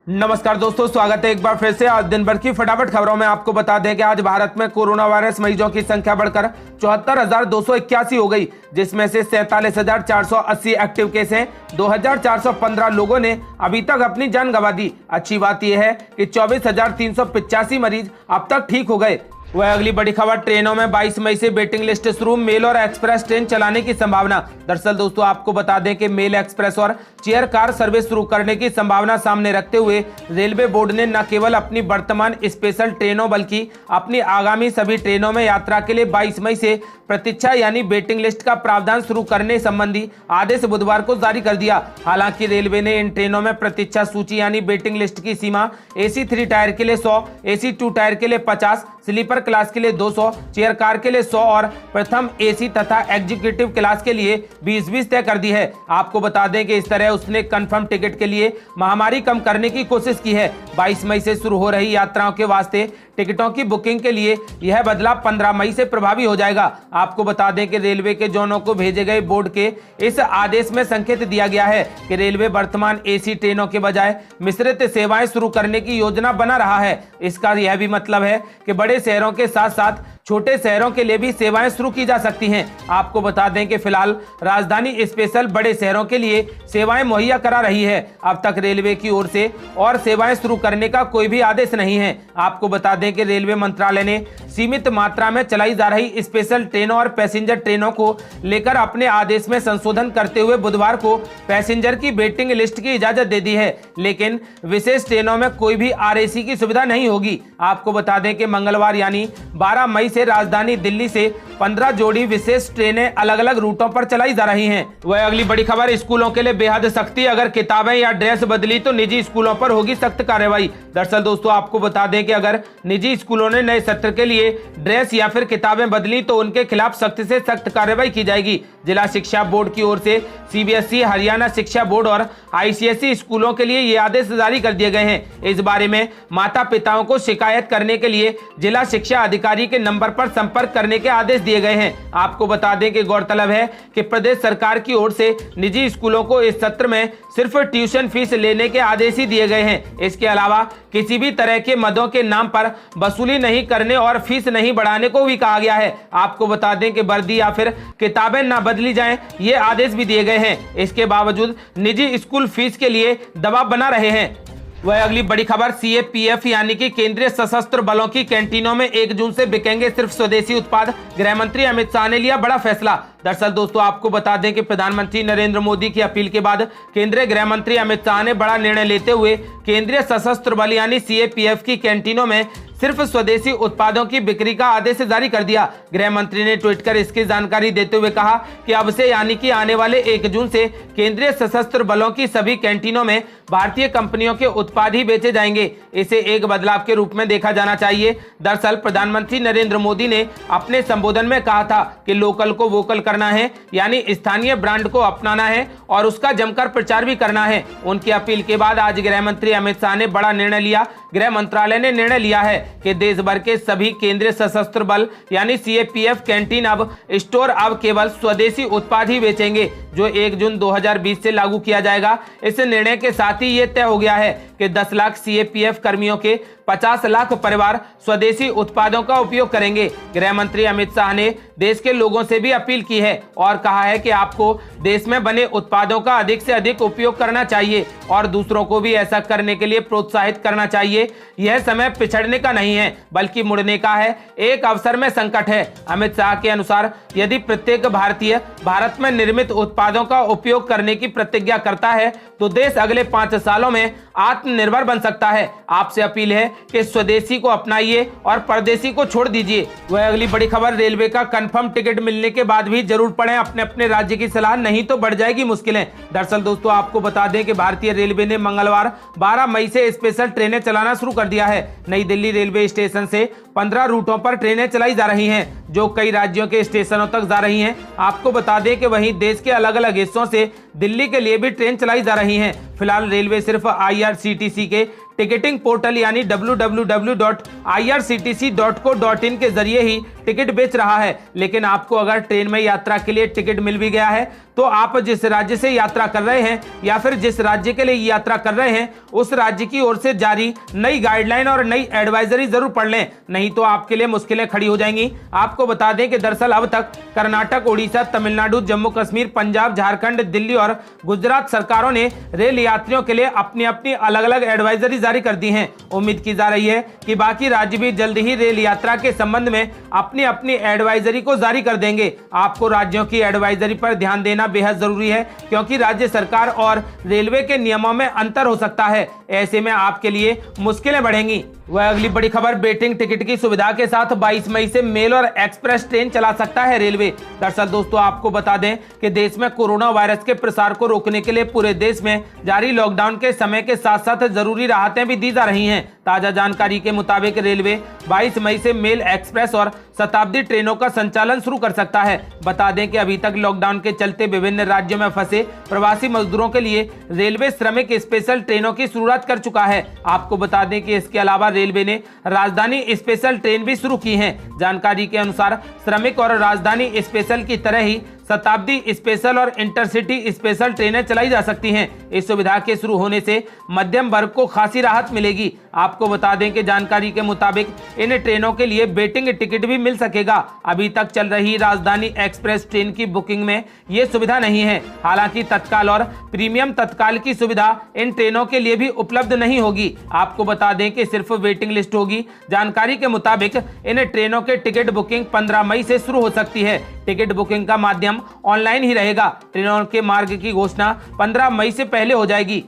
नमस्कार दोस्तों, स्वागत है एक बार फिर से। आज दिन भर की फटाफट खबरों में आपको बता दें कि आज भारत में कोरोना वायरस मरीजों की संख्या बढ़कर 74,281 हो गई, जिसमें से 47,480 एक्टिव केस हैं। 2,415 लोगों ने अभी तक अपनी जान गंवा दी। अच्छी बात यह है कि 24,385 मरीज अब तक ठीक हो गए। वह अगली बड़ी खबर, ट्रेनों में 22 मई से वेटिंग लिस्ट शुरू, मेल और एक्सप्रेस ट्रेन चलाने की संभावना। दरअसल दोस्तों आपको बता दें कि मेल, एक्सप्रेस और चेयर कार सर्विस शुरू करने की संभावना सामने रखते हुए रेलवे बोर्ड ने न केवल अपनी वर्तमान स्पेशल ट्रेनों बल्कि अपनी आगामी सभी ट्रेनों में यात्रा के लिए 22 मई से प्रतीक्षा यानी वेटिंग लिस्ट का प्रावधान शुरू करने संबंधी आदेश बुधवार को जारी कर दिया। हालांकि रेलवे ने इन ट्रेनों में प्रतीक्षा सूची यानी वेटिंग लिस्ट की सीमा AC 3 टायर के लिए 100, AC 2 टायर के लिए 50, स्लीपर क्लास के लिए 200, चेयर कार के लिए 100 और प्रथम AC तथा एग्जीक्यूटिव क्लास के लिए 20-20 तय कर दी है। आपको बता दें कि इस तरह उसने कंफर्म टिकट के लिए महामारी कम करने की कोशिश की है। 22 मई से शुरू हो रही यात्राओं के वास्ते टिकटों की बुकिंग के लिए यह बदलाव 15 मई से प्रभावी हो जाएगा। आपको बता दें कि रेलवे के जोनों को भेजे गए बोर्ड के इस आदेश में संकेत दिया गया है कि रेलवे वर्तमान AC ट्रेनों के बजाय मिश्रित सेवाएं शुरू करने की योजना बना रहा है। इसका यह भी मतलब है कि बड़े शहरों के साथ साथ छोटे शहरों के लिए भी सेवाएं शुरू की जा सकती हैं। आपको बता दें कि फिलहाल राजधानी स्पेशल बड़े शहरों के लिए सेवाएं मुहैया करा रही है। अब तक रेलवे की ओर से और सेवाएं शुरू करने का कोई भी आदेश नहीं है। आपको बता दें कि रेलवे मंत्रालय ने सीमित मात्रा में चलाई जा रही स्पेशल ट्रेनों और पैसेंजर ट्रेनों को लेकर अपने आदेश में संशोधन करते हुए बुधवार को पैसेंजर की वेटिंग लिस्ट की इजाजत दे दी है, लेकिन विशेष ट्रेनों में कोई भी RAC की सुविधा नहीं होगी। आपको बता दें कि मंगलवार यानी 12 मई से राजधानी दिल्ली से 15 जोड़ी विशेष ट्रेनें अलग अलग रूटों पर चलाई जा रही हैं। वह अगली बड़ी खबर, स्कूलों के लिए बेहद सख्ती, अगर किताबें या ड्रेस बदली तो निजी स्कूलों पर होगी सख्त कार्रवाई। दरअसल दोस्तों आपको बता दें कि अगर निजी स्कूलों ने नए सत्र के लिए ड्रेस या फिर किताबें बदली तो उनके खिलाफ सख्त से सख्त कार्रवाई की जाएगी। जिला शिक्षा बोर्ड की ओर से CBSE, हरियाणा शिक्षा बोर्ड और ICSE स्कूलों के लिए ये आदेश जारी कर दिए गए हैं। इस बारे में माता पिताओं को शिकायत करने के लिए जिला शिक्षा अधिकारी के नंबर पर संपर्क करने के आदेश दिए गए हैं। आपको बता दें कि गौरतलब है कि प्रदेश सरकार की ओर से निजी स्कूलों को इस सत्र में सिर्फ ट्यूशन फीस लेने के आदेश ही दिए गए हैं। इसके अलावा किसी भी तरह के मदों के नाम पर वसूली नहीं करने और फीस नहीं बढ़ाने को भी कहा गया है। आपको बता दें कि वर्दी या फिर किताबें ना बदली जाएं, ये आदेश भी दिए गए हैं। इसके बावजूद निजी स्कूल फीस के लिए दबाव बना रहे हैं। वह अगली बड़ी खबर, CAPF यानी कि केंद्रीय सशस्त्र बलों की कैंटीनों में 1 जून से बिकेंगे सिर्फ स्वदेशी उत्पाद, गृह मंत्री अमित शाह ने लिया बड़ा फैसला। दरअसल दोस्तों आपको बता दें कि प्रधानमंत्री नरेंद्र मोदी की अपील के बाद केंद्रीय गृह मंत्री अमित शाह ने बड़ा निर्णय लेते हुए केंद्रीय सशस्त्र बल यानी CAPF की कैंटीनों में सिर्फ स्वदेशी उत्पादों की बिक्री का आदेश जारी कर दिया। गृह मंत्री ने ट्वीट कर इसकी जानकारी देते हुए कहा कि अब से यानी कि आने वाले 1 जून से केंद्रीय सशस्त्र बलों की सभी कैंटीनों में भारतीय कंपनियों के उत्पाद ही बेचे जाएंगे। इसे एक बदलाव के रूप में देखा जाना चाहिए। दरअसल प्रधानमंत्री नरेंद्र मोदी ने अपने संबोधन में कहा था कि लोकल को वोकल करना है, यानी स्थानीय ब्रांड को अपनाना है और उसका जमकर प्रचार भी करना है। उनकी अपील के बाद आज गृह मंत्री अमित शाह ने बड़ा निर्णय लिया। गृह मंत्रालय ने निर्णय लिया है कि देश भर के सभी केंद्रीय सशस्त्र बल यानी CAPF कैंटीन स्टोर अब केवल स्वदेशी उत्पाद ही बेचेंगे, जो 1 जून 2020 से लागू किया जाएगा। इस निर्णय के साथ ही ये तय हो गया है कि 10 लाख CAPF कर्मियों के 50 लाख परिवार स्वदेशी उत्पादों का उपयोग करेंगे। गृह मंत्री अमित शाह ने देश के लोगों से भी अपील की है और कहा है कि आपको देश में बने उत्पादों का अधिक से अधिक उपयोग करना चाहिए और दूसरों को भी ऐसा करने के लिए प्रोत्साहित करना चाहिए। यह समय पिछड़ने का नहीं है बल्कि मुड़ने का है, एक अवसर में संकट है। अमित शाह के अनुसार यदि प्रत्येक भारतीय भारत में निर्मित उत्पादों का उपयोग करने की प्रतिज्ञा करता है तो देश अगले 5 सालों में आत्मनिर्भर बन सकता है। आपसे अपील है कि स्वदेशी को अपनाइए और परदेशी को छोड़ दीजिए। वह अगली बड़ी खबर, रेलवे का कंफर्म टिकट मिलने के बाद भी जरूर पढ़ें अपने अपने राज्य की सलाह, नहीं तो बढ़ जाएगी मुश्किलें। दरअसल दोस्तों आपको बता दें कि भारतीय रेलवे ने मंगलवार 12 मई से स्पेशल ट्रेनें चलाना शुरू कर दिया है। नई दिल्ली रेलवे स्टेशन से 15 रूटों पर ट्रेनें चलाई जा रही हैं, जो कई राज्यों के स्टेशनों तक जा रही हैं। आपको बता दें कि वहीं देश के अलग अलग हिस्सों से दिल्ली के लिए भी ट्रेन चलाई जा रही हैं। फिलहाल रेलवे सिर्फ IRCTC के टिकटिंग पोर्टल यानी www.irctc.co.in के जरिए ही टिकट बेच रहा है। लेकिन आपको अगर ट्रेन में यात्रा के लिए टिकट मिल भी गया है तो आप जिस राज्य से यात्रा कर रहे हैं या फिर जिस राज्य के लिए यात्रा कर रहे हैं उस राज्य की ओर से जारी नई गाइडलाइन और नई एडवाइजरी जरूर पढ़ लें, नहीं तो आपके लिए मुश्किलें खड़ी हो जाएंगी। आपको बता दें कि दरअसल अब तक कर्नाटक, उड़ीसा, तमिलनाडु, जम्मू कश्मीर, पंजाब, झारखंड, दिल्ली और गुजरात सरकारों ने रेल यात्रियों के लिए अपनी अपनी अलग अलग एडवाइजरी जारी कर दी हैं। उम्मीद की जा रही है कि बाकी राज्य भी जल्द ही रेल यात्रा के संबंध में अपनी अपनी एडवाइजरी को जारी कर देंगे। आपको राज्यों की एडवाइजरी पर ध्यान देना बेहद जरूरी है, क्योंकि राज्य सरकार और रेलवे के नियमों में अंतर हो सकता है। ऐसे में आपके लिए मुश्किलें बढ़ेंगी। वह अगली बड़ी खबर, वेटिंग टिकट की सुविधा के साथ 22 मई से मेल और एक्सप्रेस ट्रेन चला सकता है रेलवे। दरअसल दोस्तों आपको बता दें कि देश में कोरोना वायरस के प्रसार को रोकने के लिए पूरे देश में जारी लॉकडाउन के समय के साथ साथ जरूरी राहतें भी दी जा रही हैं। ताजा जानकारी के मुताबिक रेलवे 22 मई से मेल, एक्सप्रेस और शताब्दी ट्रेनों का संचालन शुरू कर सकता है। बता दें कि अभी तक लॉकडाउन के चलते विभिन्न राज्यों में फंसे प्रवासी मजदूरों के लिए रेलवे श्रमिक स्पेशल ट्रेनों की शुरुआत कर चुका है। आपको बता दें कि इसके अलावा रेलवे ने राजधानी स्पेशल ट्रेन भी शुरू की हैं। जानकारी के अनुसार श्रमिक और राजधानी स्पेशल की तरह ही शताब्दी स्पेशल और इंटरसिटी स्पेशल ट्रेनें चलाई जा सकती हैं। इस सुविधा के शुरू होने से मध्यम वर्ग को खासी राहत मिलेगी। आपको बता दें कि जानकारी के मुताबिक इन ट्रेनों के लिए वेटिंग टिकट भी मिल सकेगा। अभी तक चल रही राजधानी एक्सप्रेस ट्रेन की बुकिंग में ये सुविधा नहीं है। हालांकि तत्काल और प्रीमियम तत्काल की सुविधा इन ट्रेनों के लिए भी उपलब्ध नहीं होगी। आपको बता दें कि सिर्फ वेटिंग लिस्ट होगी। जानकारी के मुताबिक इन ट्रेनों के टिकट बुकिंग 15 मई से शुरू हो सकती है। टिकट बुकिंग का माध्यम ऑनलाइन ही रहेगा। ट्रेनों के मार्ग की घोषणा 15 मई से पहले हो जाएगी।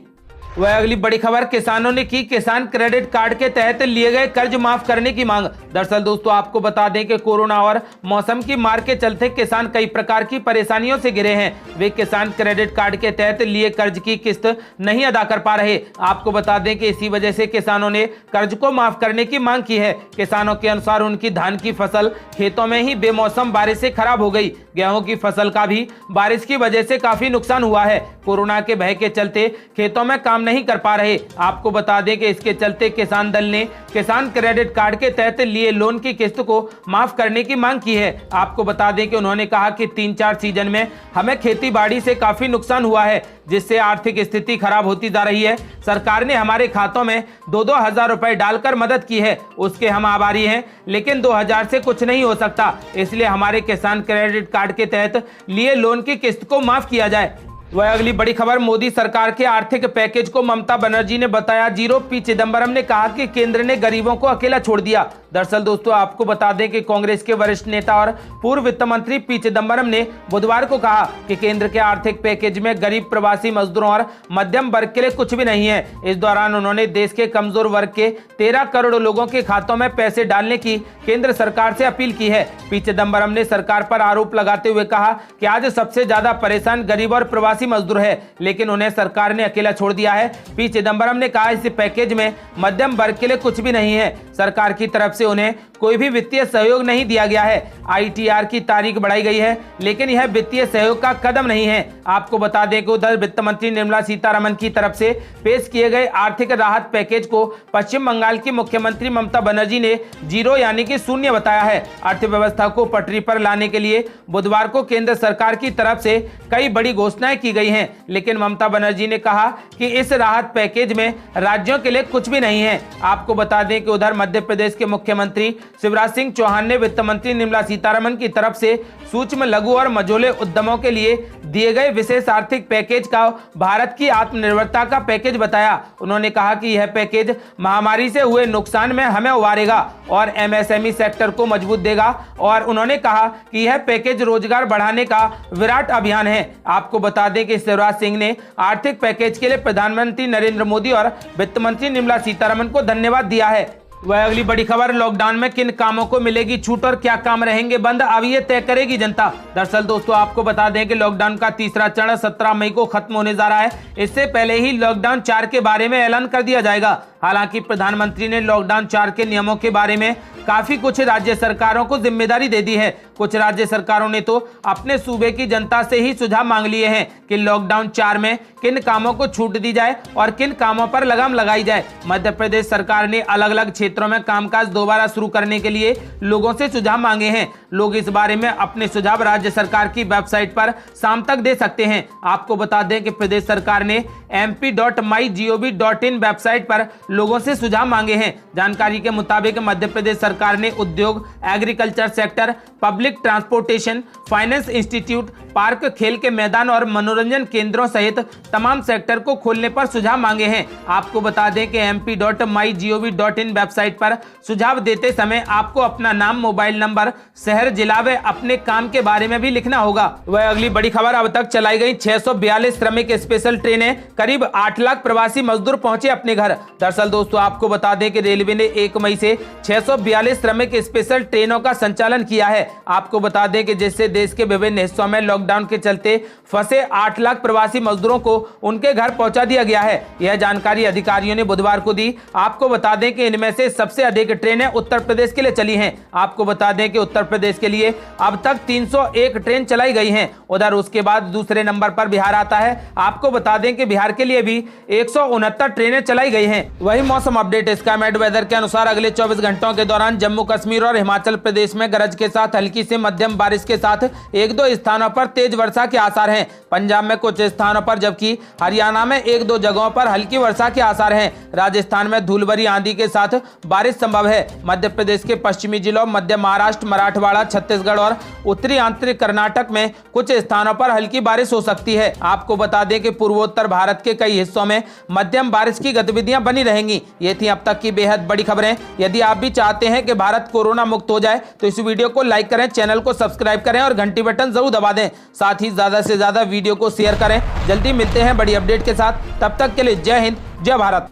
वह अगली बड़ी खबर, किसानों ने की किसान क्रेडिट कार्ड के तहत लिए गए कर्ज माफ करने की मांग। दरअसल दोस्तों आपको बता दें कि कोरोना और मौसम की मार के चलते किसान कई प्रकार की परेशानियों से घिरे हैं। वे किसान क्रेडिट कार्ड के तहत लिए कर्ज की किस्त नहीं अदा कर पा रहे। आपको बता दें कि इसी वजह से किसानों ने कर्ज को माफ करने की मांग की है। किसानों के अनुसार उनकी धान की फसल खेतों में ही बेमौसम बारिश से खराब हो गई। गेहूं की फसल का भी बारिश की वजह से काफी नुकसान हुआ है। कोरोना के भय के चलते खेतों में काम नहीं कर पा रहे। आपको बता दें कि इसके चलते किसान दल ने किसान क्रेडिट कार्ड के तहत लिए लोन की किस्त को माफ करने की मांग की है। आपको बता दें कि उन्होंने कहा कि 3-4 सीजन में हमें खेती बाड़ी से काफी नुकसान हुआ है, जिससे आर्थिक स्थिति खराब होती जा रही है। सरकार ने हमारे खातों में 2-2 हजार रुपए डालकर मदद की है, उसके हम आभारी हैं, लेकिन 2000 से कुछ नहीं हो सकता। इसलिए हमारे किसान क्रेडिट कार्ड के तहत लिए लोन की किस्त को माफ किया जाए। वह अगली बड़ी खबर, मोदी सरकार के आर्थिक पैकेज को ममता बनर्जी ने बताया जीरो। पी चिदम्बरम ने कहा कि केंद्र ने गरीबों को अकेला छोड़ दिया। दरअसल दोस्तों आपको बता दें कि कांग्रेस के वरिष्ठ नेता और पूर्व वित्त मंत्री पी चिदम्बरम ने बुधवार को कहा कि केंद्र के आर्थिक पैकेज में गरीब, प्रवासी मजदूरों और मध्यम वर्ग के लिए कुछ भी नहीं है। इस दौरान उन्होंने देश के कमजोर वर्ग के 13 करोड़ लोगों के खातों में पैसे डालने की केंद्र सरकार से अपील की है। पी चिदम्बरम ने सरकार पर आरोप लगाते हुए कहा कि आज सबसे ज्यादा परेशान गरीब और प्रवासी मजदूर है, लेकिन उन्हें सरकार ने अकेला छोड़ दिया है। पी चिदम्बरम ने कहा इस पैकेज में मध्यम वर्ग के लिए कुछ भी नहीं है। सरकार की तरफ से उन्हें कोई भी वित्तीय सहयोग नहीं दिया गया है। ITR की तारीख बढ़ाई गई है, लेकिन यह वित्तीय सहयोग का कदम नहीं है। आपको बता दें कि उधर वित्त मंत्री निर्मला सीतारमण की तरफ से पेश किए गए आर्थिक राहत पैकेज को पश्चिम बंगाल की मुख्यमंत्री ममता बनर्जी ने जीरो यानी कि शून्य बताया है। अर्थव्यवस्था को पटरी पर लाने के लिए बुधवार को केंद्र सरकार की तरफ से कई बड़ी घोषणाएं की गई हैं, लेकिन ममता बनर्जी ने कहा कि इस राहत पैकेज में राज्यों के लिए कुछ भी नहीं है। आपको बता दें कि उधर मध्य प्रदेश के मुख्यमंत्री शिवराज सिंह चौहान ने वित्त मंत्री निर्मला सीतारमण की तरफ से सूक्ष्म, लघु और मझोले उद्यमों के लिए दिए गए विशेष आर्थिक पैकेज का भारत की आत्मनिर्भरता का पैकेज बताया। उन्होंने कहा कि यह पैकेज महामारी से हुए नुकसान में हमें उबारेगा और MSME सेक्टर को मजबूत देगा, और उन्होंने कहा कि यह पैकेज रोजगार बढ़ाने का विराट अभियान है। आपको बता दें कि शिवराज सिंह ने आर्थिक पैकेज के लिए प्रधानमंत्री नरेंद्र मोदी और वित्त मंत्री निर्मला सीतारमण को धन्यवाद दिया है। वह अगली बड़ी खबर, लॉकडाउन में किन कामों को मिलेगी छूट और क्या काम रहेंगे बंद, अब ये तय करेगी जनता। दरअसल दोस्तों आपको बता दें कि लॉकडाउन का तीसरा चरण 17 मई को खत्म होने जा रहा है। इससे पहले ही लॉकडाउन 4 के बारे में ऐलान कर दिया जाएगा। हालांकि प्रधानमंत्री ने लॉकडाउन 4 के नियमों के बारे में काफी कुछ राज्य सरकारों को जिम्मेदारी दे दी है। कुछ राज्य सरकारों ने तो अपने सूबे की जनता से ही सुझाव मांग लिए हैं कि लॉकडाउन 4 में किन कामों को छूट दी जाए और किन कामों पर लगाम लगाई जाए। मध्य प्रदेश सरकार ने अलग अलग क्षेत्रों में कामकाज दोबारा शुरू करने के लिए लोगों से सुझाव मांगे हैं। लोग इस बारे में अपने सुझाव राज्य सरकार की वेबसाइट पर शाम तक दे सकते हैं। आपको बता दें कि प्रदेश सरकार ने mp.mygov.in वेबसाइट पर लोगों से सुझाव मांगे हैं। जानकारी के मुताबिक मध्य प्रदेश सरकार ने उद्योग, agriculture sector, public transportation, finance institute, park, खेल के मैदान और मनोरंजन केंद्रों सहित तमाम सेक्टर को खोलने पर सुझाव मांगे हैं। आपको बता दें कि mp.mygov.in वेबसाइट पर सुझाव देते समय आपको अपना नाम, मोबाइल नंबर, शहर, जिला व अपने काम के बारे में भी लिखना होगा। वह अगली बड़ी खबर, अब तक चलाई गई 642 श्रमिक स्पेशल ट्रेनें, करीब 8 लाख प्रवासी मजदूर पहुंचे अपने घर। दरअसल दोस्तों, आपको बता दें कि रेलवे ने 1 मई से 642 श्रमिक स्पेशल ट्रेनों का संचालन किया है। आपको बता दें कि जिससे देश के विभिन्न हिस्सों में लॉकडाउन के चलते फंसे 8 लाख प्रवासी मजदूरों को उनके घर पहुंचा दिया गया है। यह जानकारी अधिकारियों ने बुधवार को दी। आपको बता दें कि इनमें से सबसे अधिक ट्रेनें उत्तर प्रदेश के लिए चली हैं। आपको बता दें कि उत्तर प्रदेश के लिए अब तक 301 ट्रेन चलाई गई हैं। उधर उसके बाद दूसरे नंबर पर बिहार आता है। आपको बता दें कि बिहार के लिए भी 169 ट्रेनें चलाई गई हैं। वही मौसम अपडेट स्काईमेट वेदर के अनुसार अगले 24 घंटों के दौरान जम्मू कश्मीर और हिमाचल प्रदेश में गरज के साथ हल्की से मध्यम बारिश के साथ 1-2 स्थानों पर तेज वर्षा के आसार हैं। पंजाब में कुछ स्थानों पर जबकि हरियाणा में 1-2 जगहों पर हल्की वर्षा के आसार हैं। राजस्थान में धूल भरी आंधी के साथ बारिश संभव है। मध्य प्रदेश के पश्चिमी जिलों, मध्य महाराष्ट्र, मराठवाड़ा, छत्तीसगढ़ और उत्तरी आंतरिक कर्नाटक में कुछ स्थानों पर हल्की बारिश हो सकती है। आपको बता दें कि पूर्वोत्तर भारत के कई हिस्सों में मध्यम बारिश की गतिविधियां बनी रहेंगी। ये थी अब तक की बेहद बड़ी खबरें। यदि आप भी चाहते हैं कि भारत कोरोना मुक्त हो जाए तो इस वीडियो को लाइक करें, चैनल को सब्सक्राइब करें और घंटी बटन जरूर दबा दें। साथ ही ज्यादा से ज्यादा वीडियो को शेयर करें। जल्दी मिलते हैं बड़ी अपडेट के साथ। तब तक के लिए जय हिंद, जय भारत।